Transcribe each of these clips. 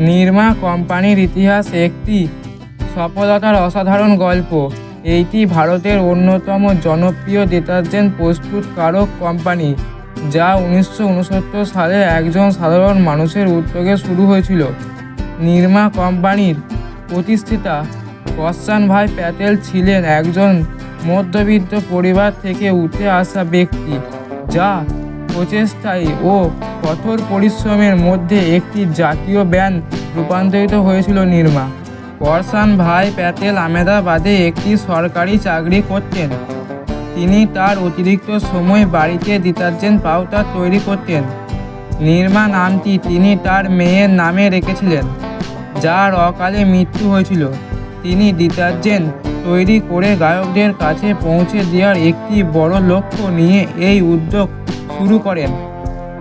নিরমা কোম্পানির ইতিহাস একটি সফলতার অসাধারণ গল্প। এইটি ভারতের অন্যতম জনপ্রিয় ডিটারজেন্ট প্রস্তুতকারক কোম্পানি, যা 1969 সালে একজন সাধারণ মানুষের উদ্যোগে শুরু হয়েছিল। নিরমা কোম্পানির প্রতিষ্ঠাতা করসান ভাই প্যাটেল ছিলেন একজন মধ্যবিত্ত পরিবার থেকে উঠে আসা ব্যক্তি, যা প্রচেষ্টায় ও কঠোর পরিশ্রমের মধ্যে একটি জাতীয় ব্র্যান্ড রূপান্তরিত হয়েছিল। নিরমা করসান ভাই প্যাটেল আহমেদাবাদে একটি সরকারি চাকরি করতেন। তিনি তার অতিরিক্ত সময় বাড়িতে ডিটারজেন্ট পাউডার তৈরি করতেন। নিরমা নামটি তিনি তার মেয়ের নামে রেখেছিলেন, যার অকালে মৃত্যু হয়েছিল। তিনি ডিটারজেন্ট তৈরি করে গ্রাহকদের কাছে পৌঁছে দেওয়ার একটি বড় লক্ষ্য নিয়ে এই উদ্যোগ শুরু করেন।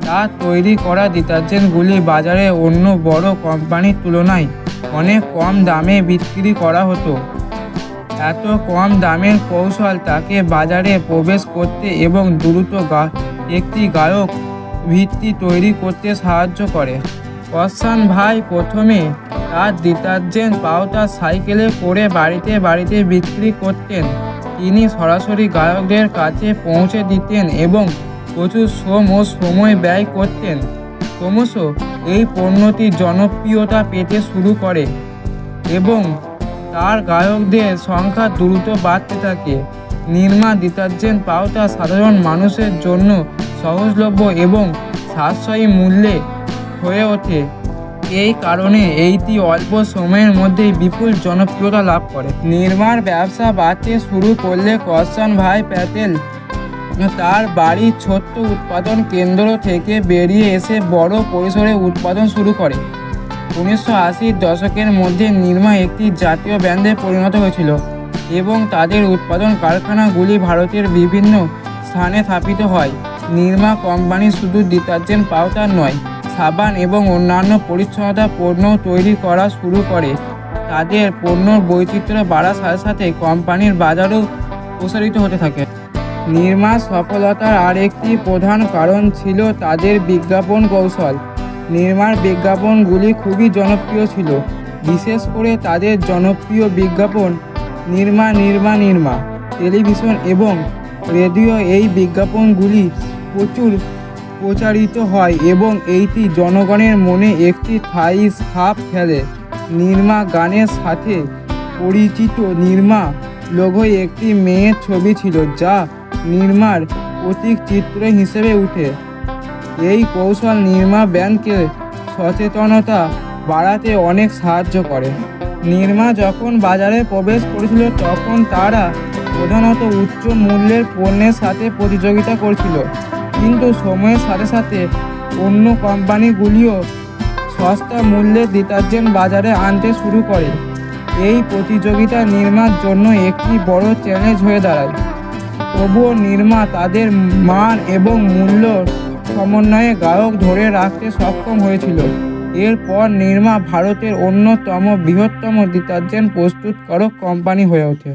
তার তৈরি করা ডিটারজেন্টগুলি বাজারে অন্য বড় কোম্পানির তুলনায় অনেক কম দামে বিক্রি করা হতো। এত কম দামের কৌশল তাকে বাজারে প্রবেশ করতে এবং দ্রুত একটি গ্রাহক ভিত্তি তৈরি করতে সাহায্য করে। করসান ভাই প্রথমে তার ডিটারজেন্ট পাউডার সাইকেলে করে বাড়িতে বাড়িতে বিক্রি করতেন। তিনি সরাসরি গ্রাহকদের কাছে পৌঁছে দিতেন এবং প্রচুর শ্রম ও সময় ব্যয় করতেন। ক্রমশ এই পণ্যটি জনপ্রিয়তা পেতে শুরু করে এবং তার গ্রাহকদের সংখ্যা দ্রুত বাড়তে থাকে। নিরমা ডিটারজেন্ট পাউডার সাধারণ মানুষের জন্য সহজলভ্য এবং সাশ্রয়ী মূল্যে হয়ে ওঠে। এই কারণে এইটি অল্প সময়ের মধ্যেই বিপুল জনপ্রিয়তা লাভ করে। নিরমার ব্যবসা বাড়তে শুরু করলে করসান ভাই প্যাটেল তার বাড়ির ছোট্ট উৎপাদন কেন্দ্র থেকে বেরিয়ে এসে বড় পরিসরে উৎপাদন শুরু করে। 1980-র দশকের মধ্যে নিরমা একটি জাতীয় ব্র্যান্ডে পরিণত হয়েছিল এবং তাদের উৎপাদন কারখানাগুলি ভারতের বিভিন্ন স্থানে স্থাপিত হয়। নিরমা কোম্পানি শুধু ডিটারজেন্ট পাউডার নয়, সাবান এবং অন্যান্য পরিচ্ছন্নতা পণ্যও তৈরি করা শুরু করে। তাদের পণ্যর বৈচিত্র্য বাড়ার সাথে সাথে কোম্পানির বাজারও প্রসারিত হতে থাকে। নিরমার সফলতার আরেকটি প্রধান কারণ ছিল তাদের বিজ্ঞাপন কৌশল। নিরমার বিজ্ঞাপনগুলি খুবই জনপ্রিয় ছিল, বিশেষ করে তাদের জনপ্রিয় বিজ্ঞাপন নিরমা নিরমা নিরমা টেলিভিশন এবং রেডিও। এই বিজ্ঞাপনগুলি প্রচুর প্রচারিত হয় এবং এইটি জনগণের মনে একটি স্থায়ী ছাপ ফেলে। নিরমা গানের সাথে পরিচিত নিরমা লোগোয় একটি মেয়ের ছবি ছিল, যা নিরমার প্রতীক চিত্র হিসেবে উঠে। এই কৌশল নিরমা ব্র্যান্ডকে সচেতনতা বাড়াতে অনেক সাহায্য করে। নিরমা যখন বাজারে প্রবেশ করেছিল তখন তারা প্রধানত উচ্চ মূল্যের পণ্যের সাথে প্রতিযোগিতা করছিল, কিন্তু সময়ের সাথে সাথে অন্য কোম্পানিগুলিও সস্তা মূল্যের ডিটারজেন্ট বাজারে আনতে শুরু করে। এই প্রতিযোগিতা নিরমার জন্য একটি বড় চ্যালেঞ্জ হয়ে দাঁড়ায়। তবুও নিরমা তাদের মান এবং মূল্য সমন্বয়ে গ্রাহক ধরে রাখতে সক্ষম হয়েছিল। এরপর নিরমা ভারতের অন্যতম বৃহত্তম ডিটারজেন্ট প্রস্তুতকারক কোম্পানি হয়ে ওঠে।